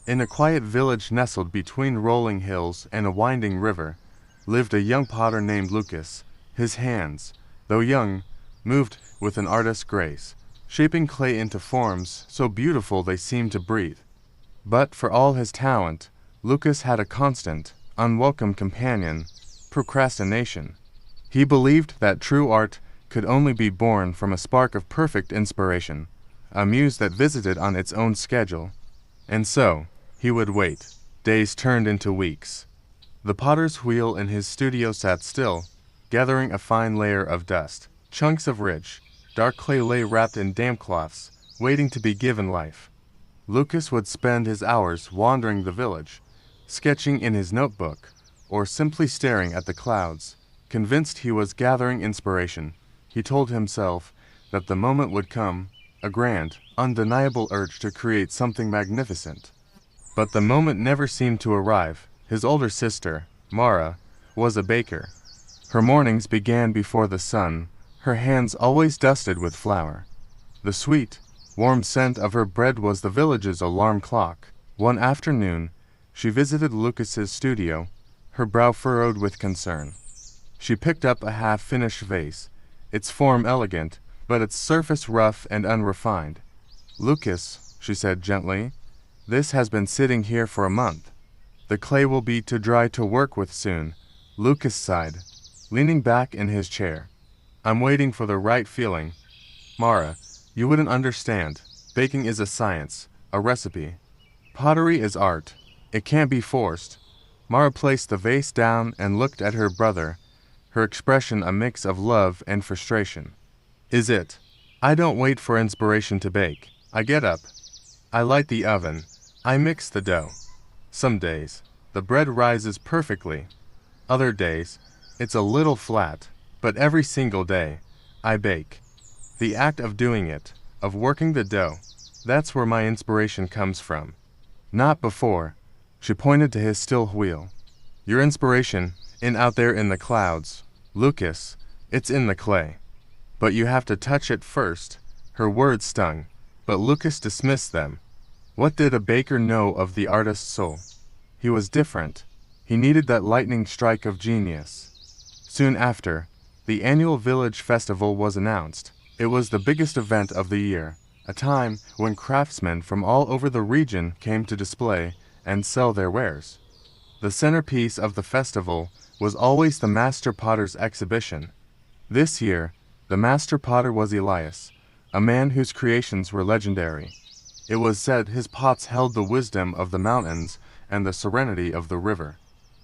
In a quiet village nestled between rolling hills and a winding river, lived a young potter named Lucas. His hands, though young, moved with an artist's grace, shaping clay into forms so beautiful they seemed to breathe. But for all his talent, Lucas had a constant, unwelcome companion: procrastination. He believed that true art could only be born from a spark of perfect inspiration, a muse that visited on its own schedule. And so, he would wait. Days turned into weeks. The potter's wheel in his studio sat still, gathering a fine layer of dust. Chunks of rich, dark clay lay wrapped in damp cloths, waiting to be given life. Lucas would spend his hours wandering the village, sketching in his notebook, or simply staring at the clouds, convinced he was gathering inspiration. He told himself that the moment would come, a grand, undeniable urge to create something magnificent. But the moment never seemed to arrive. His older sister, Mara, was a baker. Her mornings began before the sun, her hands always dusted with flour. The sweet, warm scent of her bread was the village's alarm clock. One afternoon, she visited Lucas's studio, her brow furrowed with concern. She picked up a half-finished vase, its form elegant, but its surface rough and unrefined. "Lucas," she said gently, "this has been sitting here for a month. The clay will be too dry to work with soon." Lucas sighed, leaning back in his chair. "I'm waiting for the right feeling. Mara, you wouldn't understand. Baking is a science, a recipe. Pottery is art. It can't be forced." Mara placed the vase down and looked at her brother, her expression a mix of love and frustration. "Is it? I don't wait for inspiration to bake. I get up. I light the oven. I mix the dough. Some days, the bread rises perfectly. Other days, it's a little flat. But every single day, I bake. The act of doing it, of working the dough, that's where my inspiration comes from. Not before." She pointed to his still wheel. "Your inspiration, out there in the clouds. Lucas, it's in the clay. But you have to touch it first." Her words stung, but Lucas dismissed them. What did a baker know of the artist's soul? He was different. He needed that lightning strike of genius. Soon after, the annual village festival was announced. It was the biggest event of the year, a time when craftsmen from all over the region came to display and sell their wares. The centerpiece of the festival was always the Master Potter's exhibition. This year, the Master Potter was Elias, a man whose creations were legendary. It was said his pots held the wisdom of the mountains and the serenity of the river.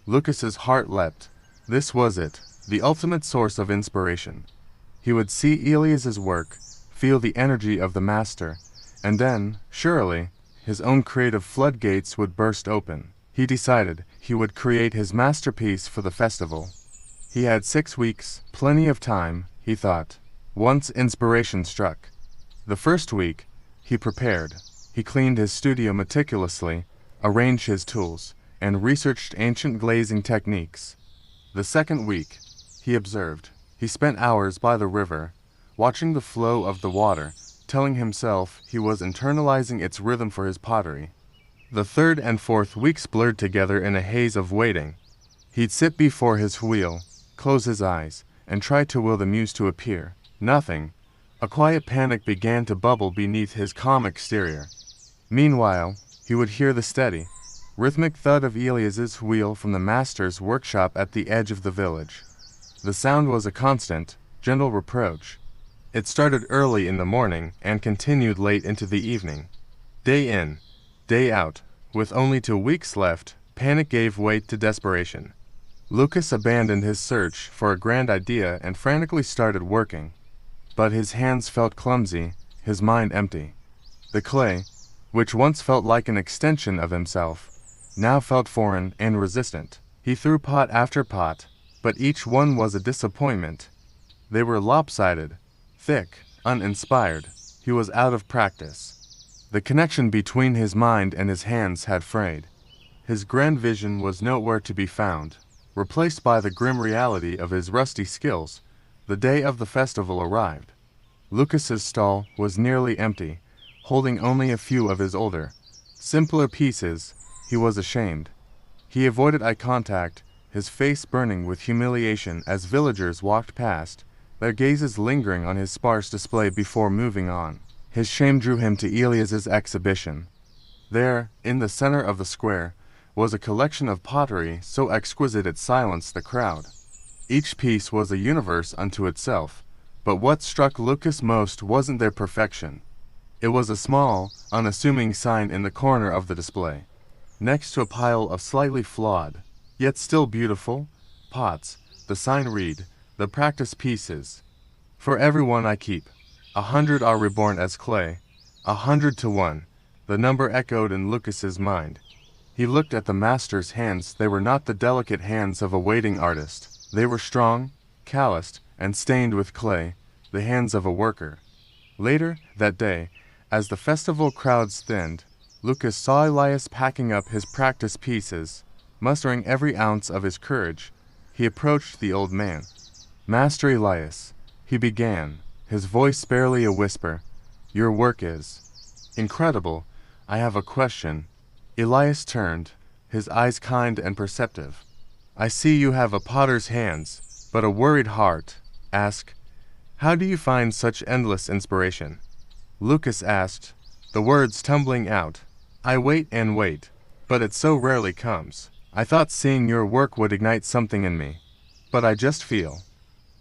Lucas's heart leapt. This was it, the ultimate source of inspiration. He would see Elias's work, feel the energy of the master, and then, surely, his own creative floodgates would burst open. He decided he would create his masterpiece for the festival. He had 6 weeks, plenty of time, he thought, once inspiration struck. The first week, he prepared. He cleaned his studio meticulously, arranged his tools, and researched ancient glazing techniques. The second week, he observed. He spent hours by the river, watching the flow of the water, telling himself he was internalizing its rhythm for his pottery. The third and fourth weeks blurred together in a haze of waiting. He'd sit before his wheel, close his eyes, and try to will the muse to appear. Nothing. A quiet panic began to bubble beneath his calm exterior. Meanwhile, he would hear the steady, rhythmic thud of Elias's wheel from the master's workshop at the edge of the village. The sound was a constant, gentle reproach. It started early in the morning and continued late into the evening. Day in, day out, with only 2 weeks left, panic gave way to desperation. Lucas abandoned his search for a grand idea and frantically started working. But his hands felt clumsy, his mind empty. The clay, which once felt like an extension of himself, now felt foreign and resistant. He threw pot after pot, but each one was a disappointment. They were lopsided, thick, uninspired. He was out of practice. The connection between his mind and his hands had frayed. His grand vision was nowhere to be found. Replaced by the grim reality of his rusty skills, the day of the festival arrived. Lucas's stall was nearly empty, holding only a few of his older, Simpler pieces, he was ashamed. He avoided eye contact, his face burning with humiliation as villagers walked past, their gazes lingering on his sparse display before moving on. His shame drew him to Elias's exhibition. There, in the center of the square, was a collection of pottery so exquisite it silenced the crowd. Each piece was a universe unto itself, but what struck Lucas most wasn't their perfection. It was a small, unassuming sign in the corner of the display. Next to a pile of slightly flawed, yet still beautiful, pots, the sign read, "The practice pieces. For everyone I keep. 100 are reborn as clay. 100 to 1. The number echoed in Lucas's mind. He looked at the master's hands. They were not the delicate hands of a waiting artist. They were strong, calloused, and stained with clay, the hands of a worker. Later, that day, as the festival crowds thinned, Lucas saw Elias packing up his practice pieces. Mustering every ounce of his courage, he approached the old man. "Master Elias," he began, his voice barely a whisper, "your work is incredible. I have a question." Elias turned, his eyes kind and perceptive. "I see you have a potter's hands, but a worried heart. Ask, how do you find such endless inspiration?" Lucas asked, the words tumbling out. "I wait and wait, but it so rarely comes. I thought seeing your work would ignite something in me, but I just feel."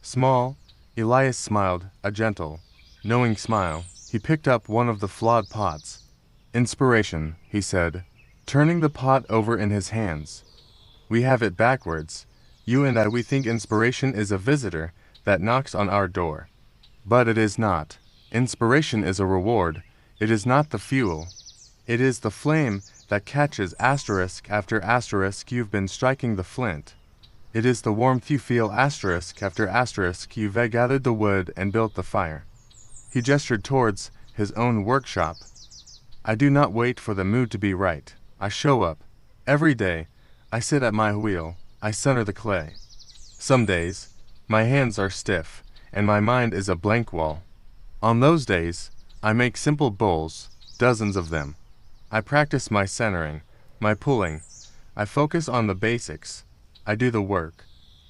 Small, Elias smiled, a gentle, knowing smile. He picked up one of the flawed pots. "Inspiration," he said, turning the pot over in his hands. "We have it backwards. You and I, we think inspiration is a visitor that knocks on our door. But it is not. Inspiration is a reward. It is not the fuel. It is the flame that catches asterisk after asterisk you've been striking the flint. It is the warmth you feel asterisk after asterisk you've gathered the wood and built the fire." He gestured towards his own workshop. "I do not wait for the mood to be right. I show up. Every day, I sit at my wheel, I center the clay. Some days, my hands are stiff, and my mind is a blank wall. On those days, I make simple bowls, dozens of them. I practice my centering, my pulling. I focus on the basics. I do the work.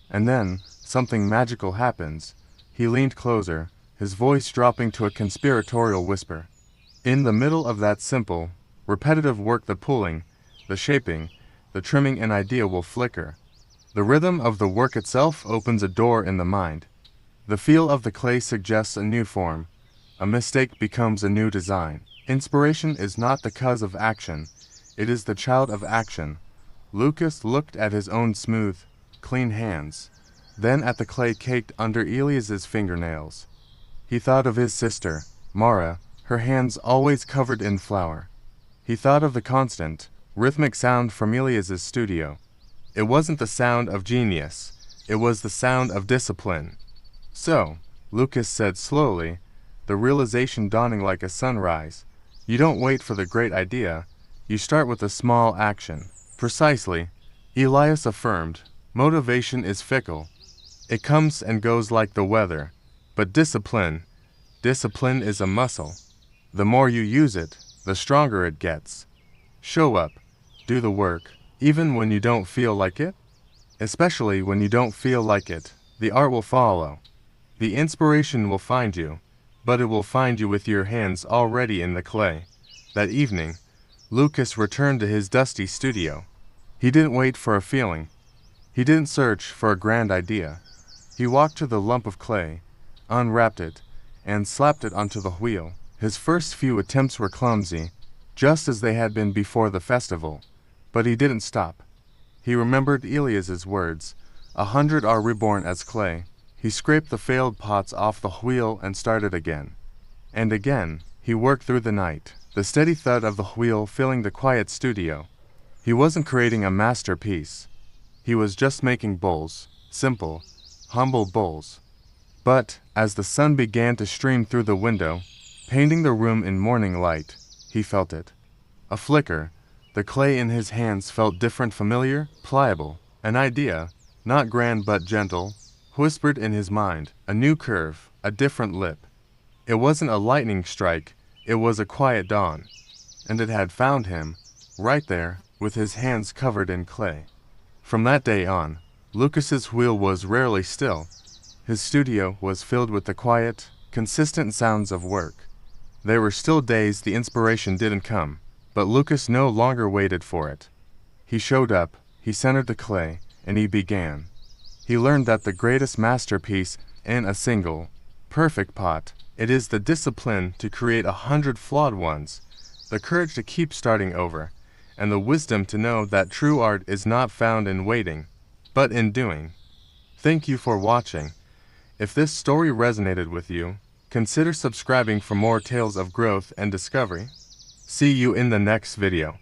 And then, something magical happens." He leaned closer, his voice dropping to a conspiratorial whisper. "In the middle of that simple, repetitive work, the pulling, the shaping, the trimming, an idea will flicker. The rhythm of the work itself opens a door in the mind. The feel of the clay suggests a new form. A mistake becomes a new design. Inspiration is not the cause of action. It is the child of action." Lucas looked at his own smooth, clean hands, then at the clay caked under Elias's fingernails. He thought of his sister, Mara, her hands always covered in flour. He thought of the constant, rhythmic sound from Elias's studio. It wasn't the sound of genius. It was the sound of discipline. "So," Lucas said slowly, the realization dawning like a sunrise, "you don't wait for the great idea. You start with a small action." "Precisely," Elias affirmed. "Motivation is fickle. It comes and goes like the weather. But discipline is a muscle. The more you use it, the stronger it gets. Show up. Do the work, even when you don't feel like it. Especially when you don't feel like it, the art will follow. The inspiration will find you, but it will find you with your hands already in the clay." That evening, Lucas returned to his dusty studio. He didn't wait for a feeling. He didn't search for a grand idea. He walked to the lump of clay, unwrapped it, and slapped it onto the wheel. His first few attempts were clumsy, just as they had been before the festival, but he didn't stop. He remembered Elias's words, 100 are reborn as clay. He scraped the failed pots off the wheel and started again. And again, he worked through the night, the steady thud of the wheel filling the quiet studio. He wasn't creating a masterpiece. He was just making bowls, simple, humble bowls. But, as the sun began to stream through the window, painting the room in morning light, he felt it. A flicker. The clay in his hands felt different, familiar, pliable. An idea, not grand but gentle, whispered in his mind, a new curve, a different lip. It wasn't a lightning strike, it was a quiet dawn. And it had found him, right there, with his hands covered in clay. From that day on, Lucas's wheel was rarely still. His studio was filled with the quiet, consistent sounds of work. There were still days the inspiration didn't come, but Lucas no longer waited for it. He showed up, he centered the clay, and he began. He learned that the greatest masterpiece in a single, perfect pot, it is the discipline to create 100 flawed ones, the courage to keep starting over, and the wisdom to know that true art is not found in waiting, but in doing. Thank you for watching. If this story resonated with you, consider subscribing for more tales of growth and discovery. See you in the next video.